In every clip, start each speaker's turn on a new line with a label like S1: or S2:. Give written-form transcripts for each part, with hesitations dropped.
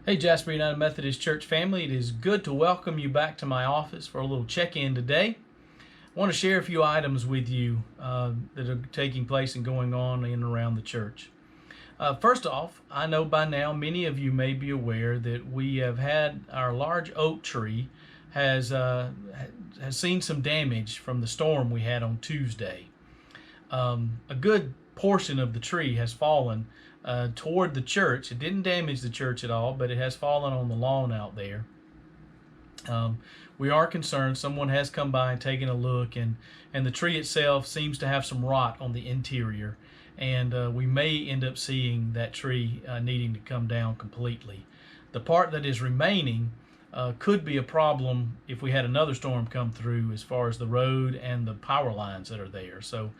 S1: Hey Jasper United Methodist Church family, it is good to welcome you back to my office for a little check-in today. I want to share a few items with you that are taking place and going on in and around the church. First off, I know by now many of you may be aware that we have had our large oak tree has seen some damage from the storm we had on Tuesday. A good portion of the tree has fallen toward the church. It didn't damage the church at all, but it has fallen on the lawn out there. We are concerned. Someone has come by and taken a look, and the tree itself seems to have some rot on the interior, and we may end up seeing that tree needing to come down completely. The part that is remaining could be a problem if we had another storm come through, as far as the road and the power lines that are there. So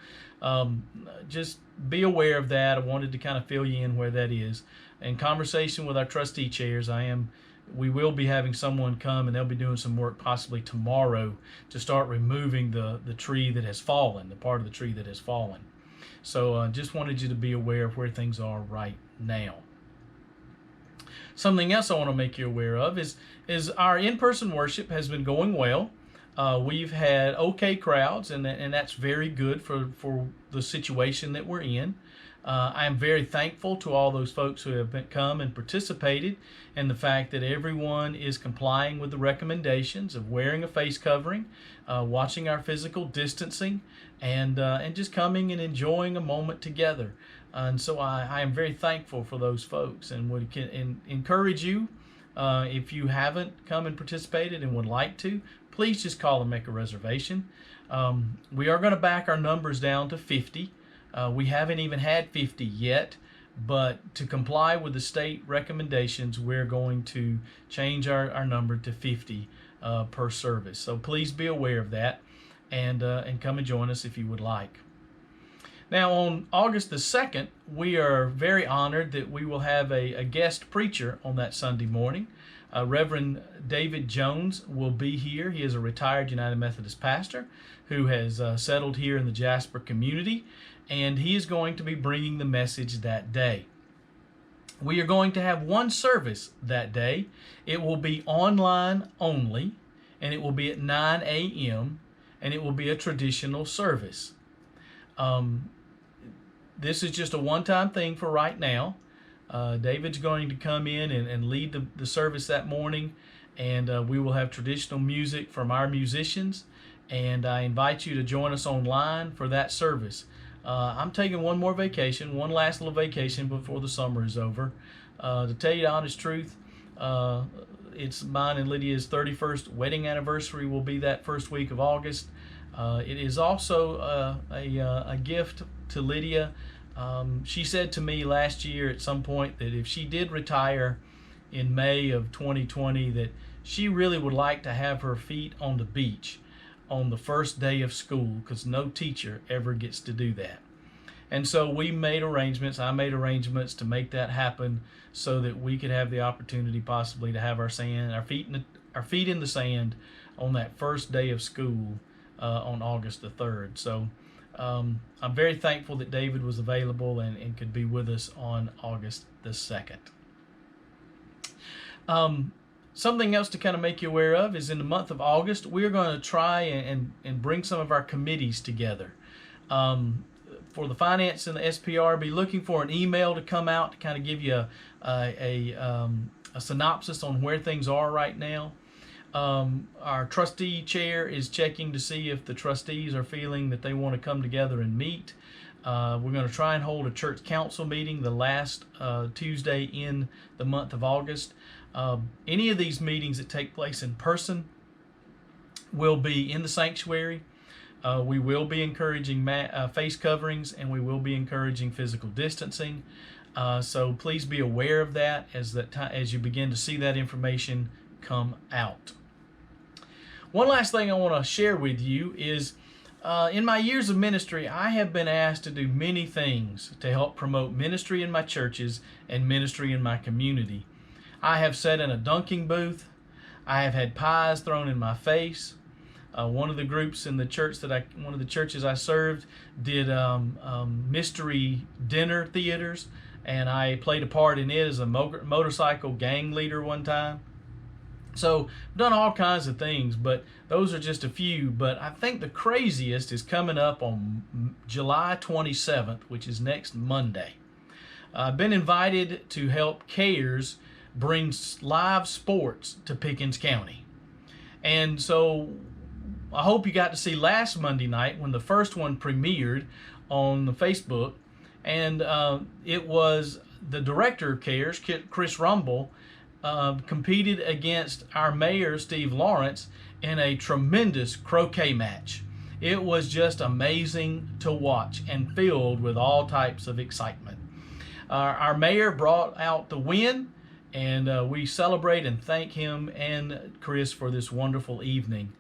S1: just be aware of that. I wanted to kind of fill you in where that is. In conversation with our trustee chairs, we will be having someone come, and they'll be doing some work possibly tomorrow to start removing the tree that has fallen, the part of the tree that has fallen. So just wanted you to be aware of where things are right now. Something else I want to make you aware of is our in-person worship has been going well. We've had okay crowds, and that's very good for the situation that we're in. I am very thankful to all those folks who have come and participated, and the fact that everyone is complying with the recommendations of wearing a face covering, watching our physical distancing, and just coming and enjoying a moment together. And so I am very thankful for those folks, and would encourage you, if you haven't come and participated and would like to, please just call and make a reservation. We are going to back our numbers down to 50. We haven't even had 50 yet, but to comply with the state recommendations, we're going to change our number to 50 per service. So please be aware of that, and come and join us if you would like. Now, on August the 2nd, we are very honored that we will have a guest preacher on that Sunday morning. Reverend David Jones will be here. He is a retired United Methodist pastor who has settled here in the Jasper community, and he is going to be bringing the message that day. We are going to have one service that day. It will be online only, and it will be at 9 a.m., and it will be a traditional service. This is just a one-time thing for right now. David's going to come in and lead the service that morning, and we will have traditional music from our musicians, and I invite you to join us online for that service. I'm taking one last little vacation before the summer is over. To tell you the honest truth, it's mine and Lydia's 31st wedding anniversary will be that first week of August. It is also a gift to Lydia. She said to me last year at some point that if she did retire in May of 2020, that she really would like to have her feet on the beach on the first day of school, because no teacher ever gets to do that. And so I made arrangements to make that happen, so that we could have the opportunity possibly to have our feet in the sand on that first day of school on August the 3rd. So I'm very thankful that David was available and could be with us on August the 2nd. Something else to kind of make you aware of is in the month of August, we're going to try and bring some of our committees together. For the finance and the SPR, be looking for an email to come out to kind of give you a synopsis on where things are right now. Our trustee chair is checking to see if the trustees are feeling that they want to come together and meet. We're going to try and hold a church council meeting the last Tuesday in the month of August. Any of these meetings that take place in person will be in the sanctuary. We will be encouraging face coverings, and we will be encouraging physical distancing. So please be aware of that as you begin to see that information come out. One last thing I want to share with you is in my years of ministry, I have been asked to do many things to help promote ministry in my churches and ministry in my community. I have sat in a dunking booth. I have had pies thrown in my face. One of the groups in the church one of the churches I served did mystery dinner theaters, and I played a part in it as a motorcycle gang leader one time. So I've done all kinds of things, but those are just a few. But I think the craziest is coming up on July 27th, which is next Monday. I've been invited to help CARES bring live sports to Pickens County. And so I hope you got to see last Monday night when the first one premiered on the Facebook. And it was the director of CARES, Chris Rumble, competed against our mayor, Steve Lawrence, in a tremendous croquet match. It was just amazing to watch and filled with all types of excitement. Our mayor brought out the win, and we celebrate and thank him and Chris for this wonderful evening.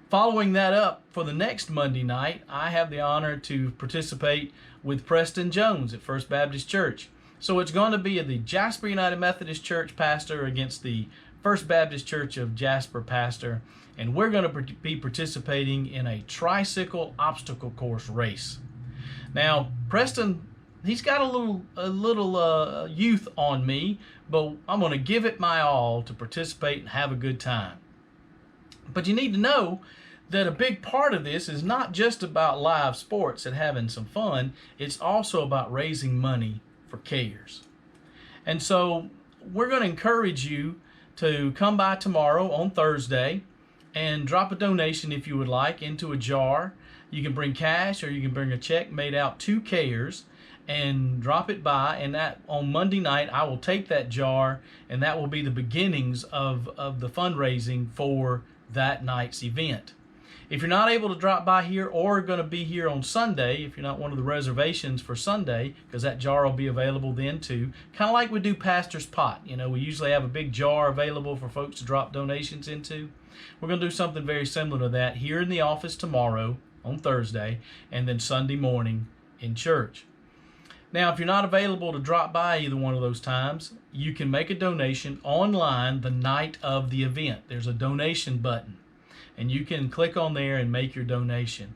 S1: Following that up, for the next Monday night, I have the honor to participate with Preston Jones at First Baptist Church. So it's going to be the Jasper United Methodist Church pastor against the First Baptist Church of Jasper pastor, and we're going to be participating in a tricycle obstacle course race. Now, Preston, he's got a little youth on me, but I'm going to give it my all to participate and have a good time. But you need to know that a big part of this is not just about live sports and having some fun. It's also about raising money for CARES. And so we're going to encourage you to come by tomorrow on Thursday and drop a donation, if you would like, into a jar. You can bring cash or you can bring a check made out to CARES and drop it by, and that on Monday night I will take that jar, and that will be the beginnings of the fundraising for that night's event. If you're not able to drop by here or going to be here on Sunday, if you're not one of the reservations for Sunday, because that jar will be available then too, kind of like we do Pastor's Pot. You know, we usually have a big jar available for folks to drop donations into. We're going to do something very similar to that here in the office tomorrow on Thursday, and then Sunday morning in church. Now, if you're not available to drop by either one of those times, you can make a donation online the night of the event. There's a donation button, and you can click on there and make your donation.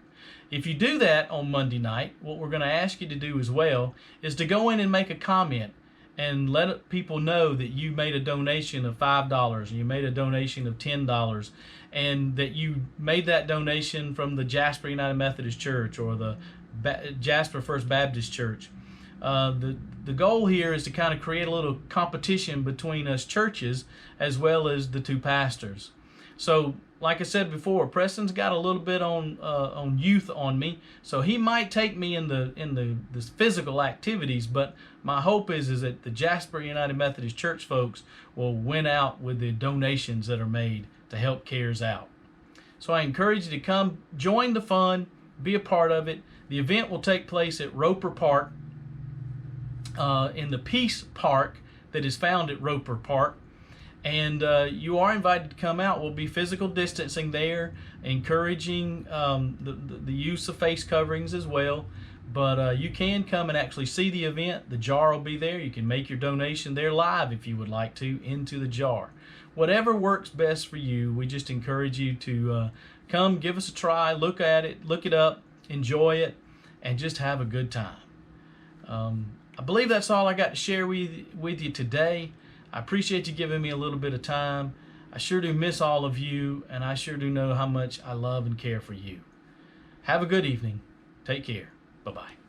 S1: If you do that on Monday night, what we're going to ask you to do as well is to go in and make a comment and let people know that you made a donation of $5 and you made a donation of $10 and that you made that donation from the Jasper United Methodist Church or the Jasper First Baptist Church. The goal here is to kind of create a little competition between us churches as well as the two pastors. So, like I said before, Preston's got a little bit on youth on me, so he might take me in the physical activities. But my hope is that the Jasper United Methodist Church folks will win out with the donations that are made to help CARES out. So I encourage you to come join the fun, be a part of it. The event will take place at Roper Park, in the Peace Park that is found at Roper Park. And you are invited to come out. We'll be physical distancing there, encouraging the use of face coverings as well. But you can come and actually see the event. The jar will be there. You can make your donation there live if you would like to into the jar. Whatever works best for you, we just encourage you to come, give us a try, look at it, look it up, enjoy it, and just have a good time. I believe that's all I got to share with you today. I appreciate you giving me a little bit of time. I sure do miss all of you, and I sure do know how much I love and care for you. Have a good evening. Take care. Bye-bye.